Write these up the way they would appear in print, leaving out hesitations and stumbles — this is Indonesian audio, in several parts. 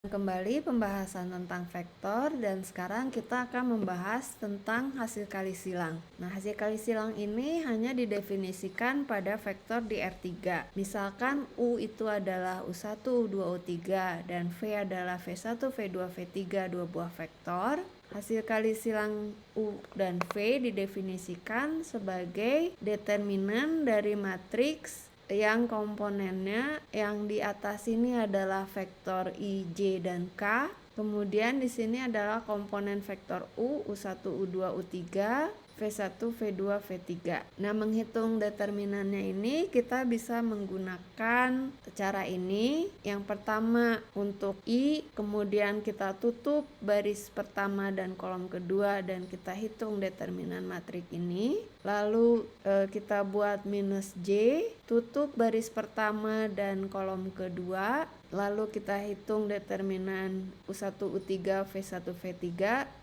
Kembali pembahasan tentang vektor, dan sekarang kita akan membahas tentang hasil kali silang. Nah, hasil kali silang ini hanya didefinisikan pada vektor di R3. Misalkan U itu adalah U1, U2, U3 dan V adalah V1, V2, V3, dua buah vektor. Hasil kali silang U dan V didefinisikan sebagai determinan dari matriks yang komponennya yang di atas ini adalah vektor I, J, dan K. Kemudian di sini adalah komponen vektor U, U1, U2, U3, V1, V2, V3. Nah, menghitung determinannya ini kita bisa menggunakan cara ini. Yang pertama untuk I, kemudian kita tutup baris pertama dan kolom kedua dan kita hitung determinan matrik ini. Lalu kita buat minus J, tutup baris pertama dan kolom kedua. Lalu kita hitung determinan U1, U3, V1, V3.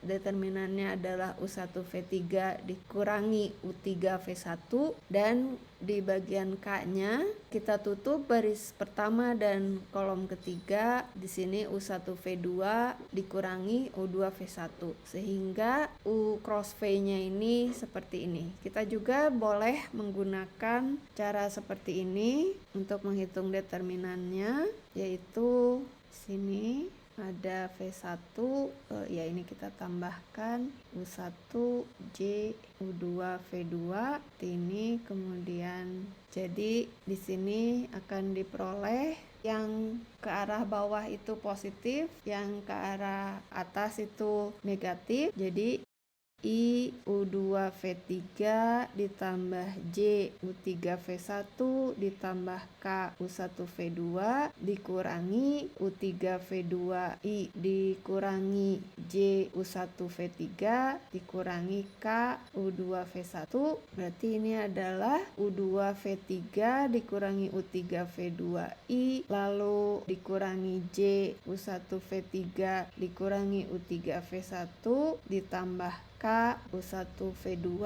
Determinannya adalah U1, V3 dikurangi U3, V1. Dan di bagian K-nya kita tutup baris pertama dan kolom ketiga. Di sini U1, V2 dikurangi U2, V1. Sehingga U cross V-nya ini seperti ini. Kita juga boleh menggunakan cara seperti ini untuk menghitung determinannya, yaitu sini ada V1, ya ini kita tambahkan U1, J, U2, V2 ini, kemudian jadi di sini akan diperoleh yang ke arah bawah itu positif, yang ke arah atas itu negatif. Jadi I U2 V3 ditambah J U3 V1 ditambah K U1 V2 dikurangi U3 V2 I dikurangi J U1 V3 dikurangi K U2 V1. Berarti ini adalah U2 V3 dikurangi U3 V2 I, lalu dikurangi J U1 V3 dikurangi U3 V1 ditambah K U1 V2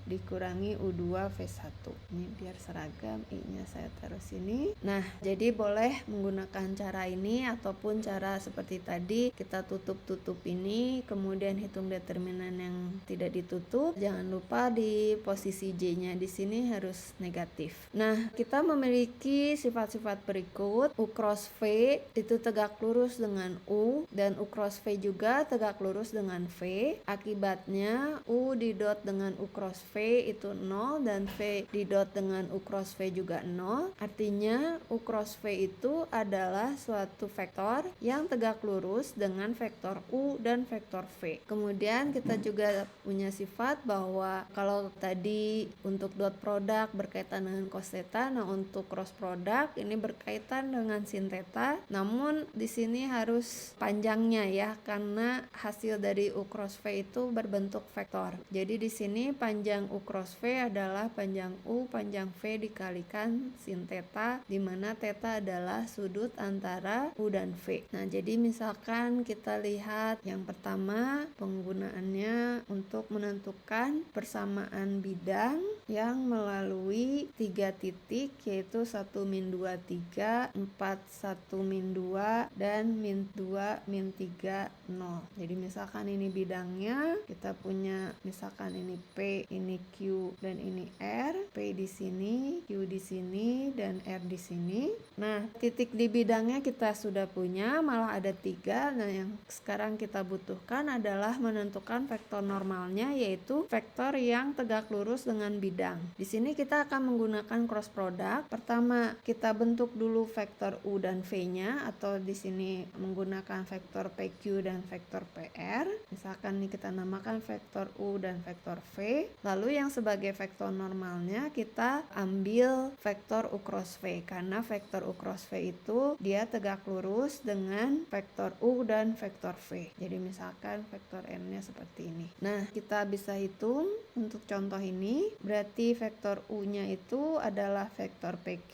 dikurangi U2 V1. Ini biar seragam, I-nya saya taruh sini. Nah, jadi boleh menggunakan cara ini ataupun cara seperti tadi, kita tutup ini, kemudian hitung determinan yang tidak ditutup. Jangan lupa di posisi J-nya di sini harus negatif. Nah, kita memiliki sifat-sifat berikut. U cross V itu tegak lurus dengan U, dan U cross V juga tegak lurus dengan V. Akibatnya U didot dengan U cross V itu 0 dan V didot dengan U cross V juga 0. Artinya U cross V itu adalah suatu vektor yang tegak lurus dengan vektor U dan vektor V. Kemudian kita juga punya sifat bahwa kalau tadi untuk dot produk berkaitan dengan cos theta, nah untuk cross product ini berkaitan dengan sin theta. Namun di sini harus panjangnya ya, karena hasil dari U cross V itu berbentuk vektor. Jadi di sini panjang U cross V adalah panjang U panjang V dikalikan sin theta, di mana theta adalah sudut antara U dan V. Nah, jadi misalkan kita lihat yang pertama, penggunaannya untuk menentukan persamaan bidang yang melalui 3 titik, yaitu 1, min 2, 3, 4, 1, min 2, dan min 2, min 3, 0. Jadi misalkan ini bidangnya, kita punya misalkan ini P, ini Q, dan ini R. P di sini, Q di sini, dan R di sini. Nah, titik di bidangnya kita sudah punya, malah ada 3. Nah, yang sekarang kita butuhkan adalah menentukan vektor normalnya, yaitu vektor yang tegak lurus dengan bidang. Di sini kita akan menggunakan cross product. Pertama, kita bentuk dulu vektor U dan V-nya, atau di sini menggunakan vektor PQ dan vektor PR. Misalkan ini kita namakan vektor U dan vektor V. Lalu yang sebagai vektor normalnya kita ambil vektor U cross V, karena vektor U cross V itu dia tegak lurus dengan vektor U dan vektor V. Jadi misalkan vektor N-nya seperti ini. Nah, kita bisa hitung untuk contoh ini. Berarti vektor U-nya itu adalah vektor PQ,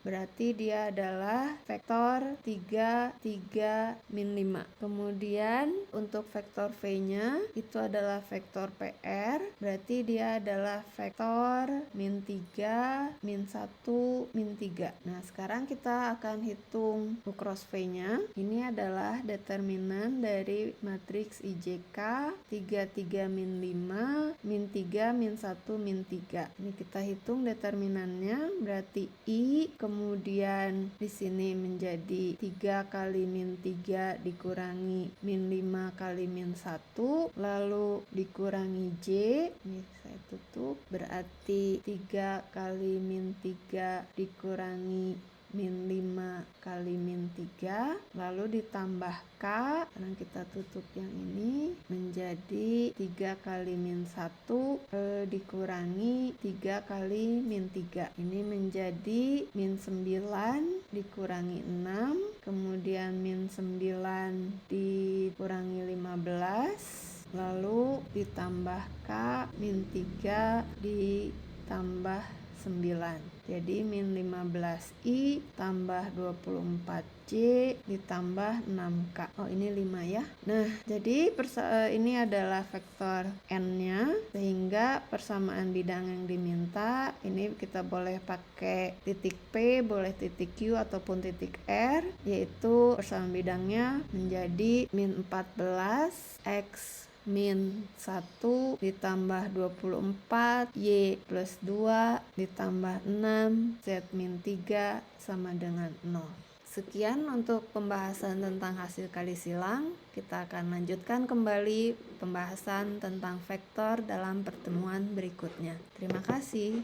berarti dia adalah vektor 3, 3, min 5. Kemudian untuk vektor V-nya itu adalah adalah vektor PR, berarti dia adalah vektor min 3, min 1, min 3. Nah, sekarang kita akan hitung U cross V-nya. Ini adalah determinan dari matriks IJK 33 min 5, min 3, min 1, min 3. Ini kita hitung determinannya, berarti I, kemudian di sini menjadi 3 kali min 3 dikurangi min 5 kali min 1, lalu dikurangi J, ini saya tutup, berarti 3 kali min 3 dikurangi min 5 kali min 3, lalu ditambah K, sekarang kita tutup yang ini, menjadi 3 kali min 1 dikurangi 3 kali min 3, ini menjadi min 9 dikurangi 6, kemudian min 9 dikurangi 15, lalu ditambah K min 3 ditambah 9, jadi min 15I tambah 24J ditambah 6K. Oh, ini 5 ya. Nah, jadi ini adalah vektor N-nya, sehingga persamaan bidang yang diminta ini kita boleh pakai titik P, boleh titik Q ataupun titik R, yaitu persamaan bidangnya menjadi min 14 X min 1 ditambah 24 Y plus 2 ditambah 6 Z min 3 sama dengan 0. Sekian untuk pembahasan tentang hasil kali silang. Kita akan lanjutkan kembali pembahasan tentang vektor dalam pertemuan berikutnya. Terima kasih.